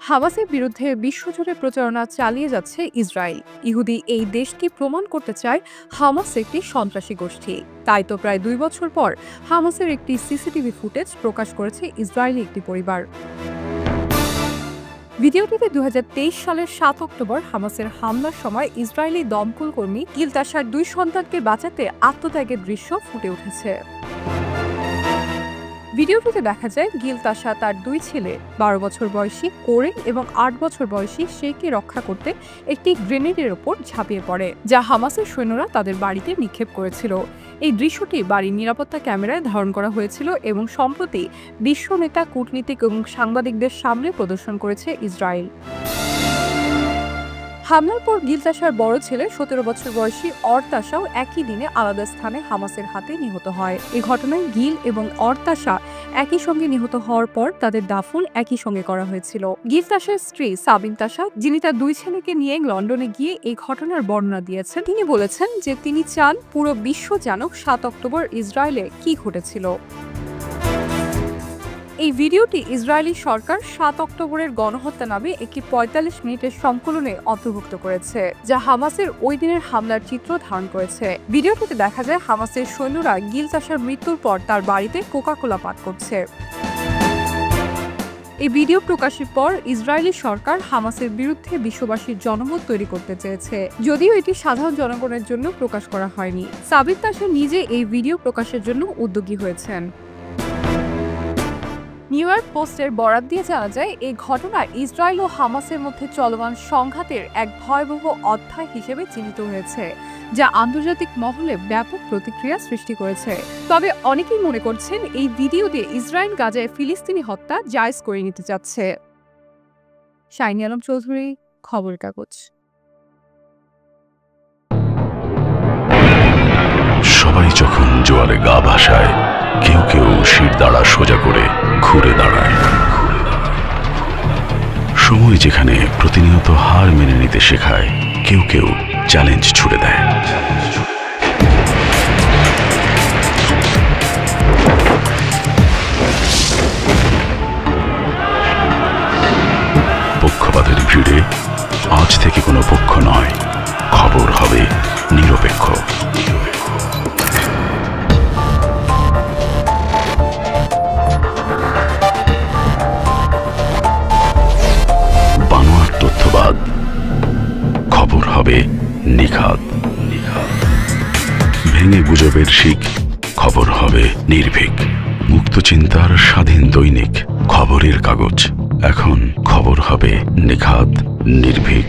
হামাসের বিরুদ্ধে বিশ্বজুড়ে প্রচারণা চালিয়ে যাচ্ছে ইসরায়েল। ইহুদি এই দেশকে প্রমাণ করতে চায় হামাস একটি সন্ত্রাসী গোষ্ঠী। তাই তো প্রায় 2 বছর পর হামাসের একটি সিসিটিভি ফুটেজ প্রকাশ করেছে ইসরায়েলি একটি পরিবার। ভিডিওটিতে 2023 সালের 7 অক্টোবর হামাসের হামলার সময় ইসরায়েলি দমকল কর্মী গিলতাশার 2 সন্তানকে বাঁচাতে আত্মত্যাগের দৃশ্য ফুটে উঠেছে। ভিডিওটিতে দেখা যায় গিলতাশা তার 2 ছেলে 12 বছর বয়সী কোরেন এবং 8 বছর বয়সী শেকে রক্ষা করতে একটি গ্রেনেডের ওপর ঝাঁপিয়ে পড়ে, যা হামাসের সৈন্যরা তাদের বাড়িতে নিক্ষেপ করেছিল। এই দৃশ্যটি বাড়ির নিরাপত্তা ক্যামেরায় ধারণ করা হয়েছিল এবং সম্প্রতি বিশ্ব নেতা, কূটনীতিক এবং সাংবাদিকদের সামনে প্রদর্শন করেছে ইসরায়েল। হামলার পর গিলতাশার বড় ছেলে 17 বছর বয়সী অরতাশাও একই দিনে আলাদা স্থানে হামাসের হাতে নিহত হয়। এই ঘটনায় গিল এবং অরতাশা একই সঙ্গে নিহত হওয়ার পর তাদের দাফন একই সঙ্গে করা হয়েছিল। গিলতাশার স্ত্রী সাবিন তাশা, যিনি তার 2 ছেলেকে নিয়ে লন্ডনে গিয়ে এই ঘটনার বর্ণনা দিয়েছেন, তিনি বলেছেন যে তিনি চান পুরো বিশ্ব জানুক 7 অক্টোবর ইসরায়েলে কি ঘটেছিল। এই ভিডিওটি ইসরায়েলি সরকার 7 অক্টোবরের গণহত্যা নামে একটি 45 মিনিটের সংকলনে অন্তর্ভুক্ত করেছে, যা হামাসের ওই দিনের হামলার চিত্র ধারণ করেছে। ভিডিওটিতে দেখা যায় হামাসের সৈন্যরা গিলতাশার মৃত্যুর পর তার বাড়িতে কোকা-কোলা পান করছে। এই ভিডিও প্রকাশের পর ইসরায়েলি সরকার হামাসের বিরুদ্ধে বিশ্ববাসীর জনমত তৈরি করতে চেয়েছে, যদিও এটি সাধারণ জনগণের জন্য প্রকাশ করা হয়নি। সাবিন তাশা নিজে এই ভিডিও প্রকাশের জন্য উদ্যোগী হয়েছেন। নিউ ইয়র্ক পোস্টের বরাত দিয়ে জানা যায়, এই ঘটনা ইসরায়েল ও হামাসের মধ্যে চলমান সংঘাতের এক ভয়াবহ অধ্যায় হিসেবে চিহ্নিত হয়েছে, যা আন্তর্জাতিক মহলে ব্যাপক প্রতিক্রিয়া সৃষ্টি করেছে। তবে অনেকেই মনে করছেন এই ভিডিও দিয়ে ইসরায়েল গাজায় ফিলিস্তিনি হত্যা জায়েজ করে নিতে যাচ্ছে। শাইনি আলম চৌধুরী, খবরের কাগজ। সবাই যখন জোয়ারে গা ভাসায়, কেউ কেউ শির দাঁড়া সোজা করে ঘুরে দাঁড়ায়। সময় যেখানে প্রতিনিয়ত হার মেনে নিতে শেখায়, কেউ কেউ চ্যালেঞ্জ ছুড়ে দেয়। পক্ষপাতের ভিড়ে আজ থেকে কোনো পক্ষ নয়, খবর হবে নিরপেক্ষ। তথ্যবাদ, খবর হবে নিখাত। ভেঙে গুজবের শিক, খবর হবে নির্ভীক। মুক্ত চিন্তার স্বাধীন দৈনিক খবরের কাগজ। এখন খবর হবে নিখাত, নির্ভীক,